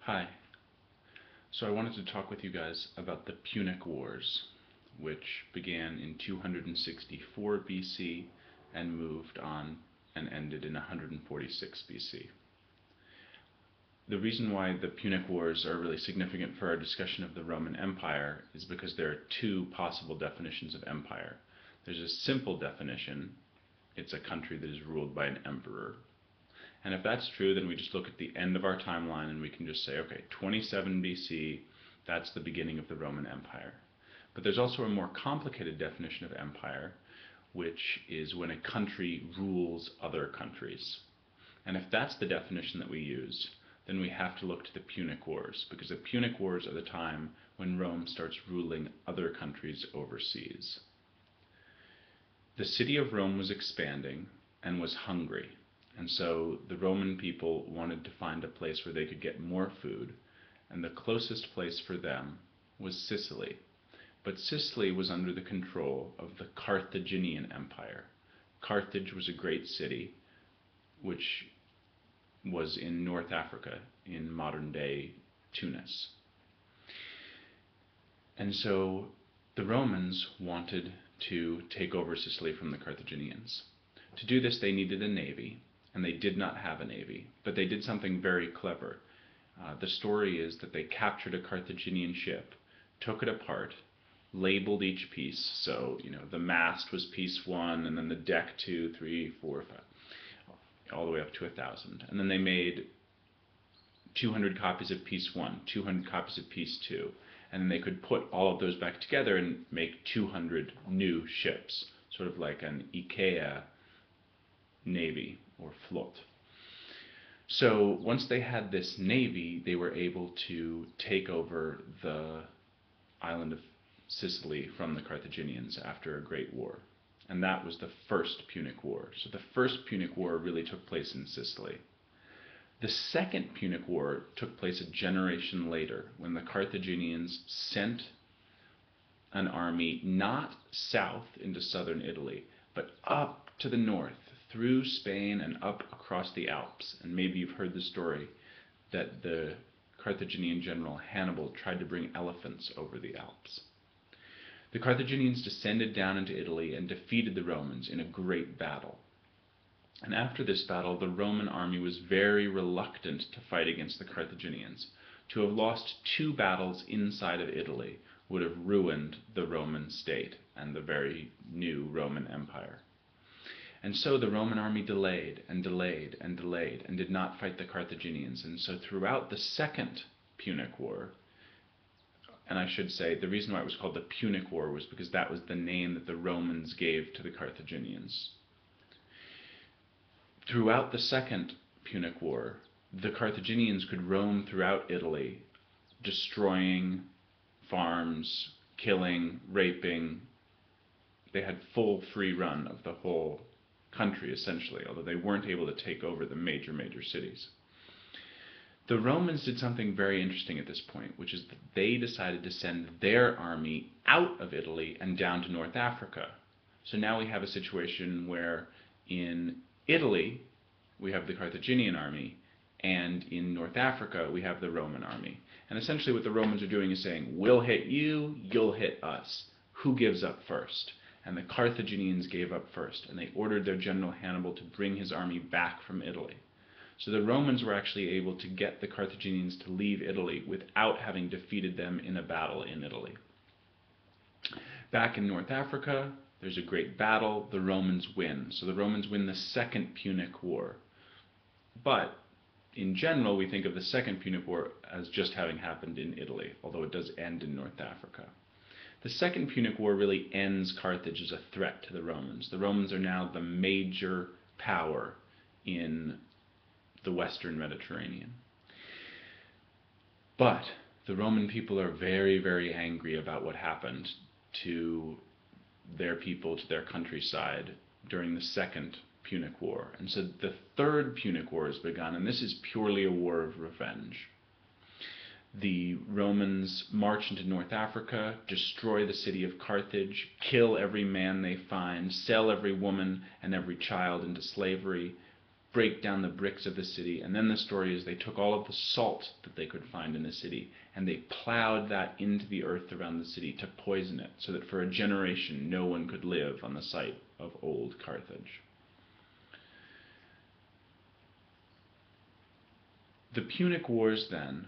Hi. So I wanted to talk with you guys about the Punic Wars, which began in 264 BC and moved on and ended in 146 BC. The reason why the Punic Wars are really significant for our discussion of the Roman Empire is because there are two possible definitions of empire. There's a simple definition: it's a country that is ruled by an emperor. And if that's true, then we just look at the end of our timeline and we can just say, okay, 27 BC, that's the beginning of the Roman Empire. But there's also a more complicated definition of empire, which is when a country rules other countries. And if that's the definition that we use, then we have to look to the Punic Wars, because the Punic Wars are the time when Rome starts ruling other countries overseas. The city of Rome was expanding and was hungry. And so the Roman people wanted to find a place where they could get more food, and the closest place for them was Sicily. But Sicily was under the control of the Carthaginian Empire. Carthage was a great city, which was in North Africa, in modern-day Tunis. And so the Romans wanted to take over Sicily from the Carthaginians. To do this, they needed a navy, and they did not have a navy, but they did something very clever. The story is that they captured a Carthaginian ship, took it apart, labeled each piece. So, the mast was piece 1, and then the deck 2, 3, 4, 5, all the way up to 1,000. And then they made 200 copies of piece 1, 200 copies of piece 2, and then they could put all of those back together and make 200 new ships, sort of like an IKEA navy or float. So once they had this navy, they were able to take over the island of Sicily from the Carthaginians after a great war. And that was the First Punic War. So the First Punic War really took place in Sicily. The Second Punic War took place a generation later, when the Carthaginians sent an army not south into southern Italy, but up to the north, through Spain and up across the Alps. And maybe you've heard the story that the Carthaginian general Hannibal tried to bring elephants over the Alps. The Carthaginians descended down into Italy and defeated the Romans in a great battle. And after this battle, the Roman army was very reluctant to fight against the Carthaginians. To have lost 2 battles inside of Italy would have ruined the Roman state and the very new Roman Empire. And so the Roman army delayed and delayed and delayed and did not fight the Carthaginians. And so throughout the Second Punic War, and I should say the reason why it was called the Punic War was because that was the name that the Romans gave to the Carthaginians. Throughout the Second Punic War, the Carthaginians could roam throughout Italy, destroying farms, killing, raping. They had full free run of the whole country, essentially, although they weren't able to take over the major cities. The Romans did something very interesting at this point, which is that they decided to send their army out of Italy and down to North Africa. So now we have a situation where in Italy we have the Carthaginian army, and in North Africa we have the Roman army. And essentially what the Romans are doing is saying, we'll hit you, you'll hit us. Who gives up first? And the Carthaginians gave up first, and they ordered their general Hannibal to bring his army back from Italy. So the Romans were actually able to get the Carthaginians to leave Italy without having defeated them in a battle in Italy. Back in North Africa, there's a great battle. The Romans win. So the Romans win the Second Punic War. But in general, we think of the Second Punic War as just having happened in Italy, although it does end in North Africa. The Second Punic War really ends Carthage as a threat to the Romans. The Romans are now the major power in the Western Mediterranean. But the Roman people are very, very angry about what happened to their people, to their countryside, during the Second Punic War. And so the Third Punic War has begun, and this is purely a war of revenge. The Romans march into North Africa, destroy the city of Carthage, kill every man they find, sell every woman and every child into slavery, break down the bricks of the city. And then the story is they took all of the salt that they could find in the city and they plowed that into the earth around the city to poison it, so that for a generation no one could live on the site of old Carthage. The Punic Wars, then,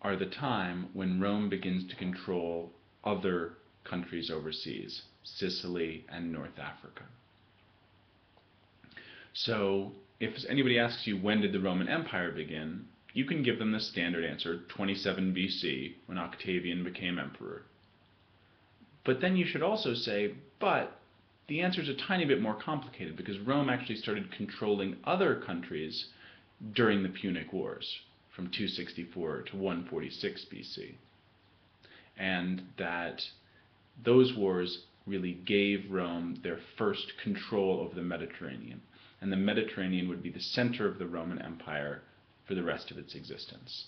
are the time when Rome begins to control other countries overseas, Sicily and North Africa. So, if anybody asks you when did the Roman Empire begin, you can give them the standard answer, 27 BC, when Octavian became emperor. But then you should also say, but the answer is a tiny bit more complicated, because Rome actually started controlling other countries during the Punic Wars, from 264 to 146 BC. And that those wars really gave Rome their first control over the Mediterranean. And the Mediterranean would be the center of the Roman Empire for the rest of its existence.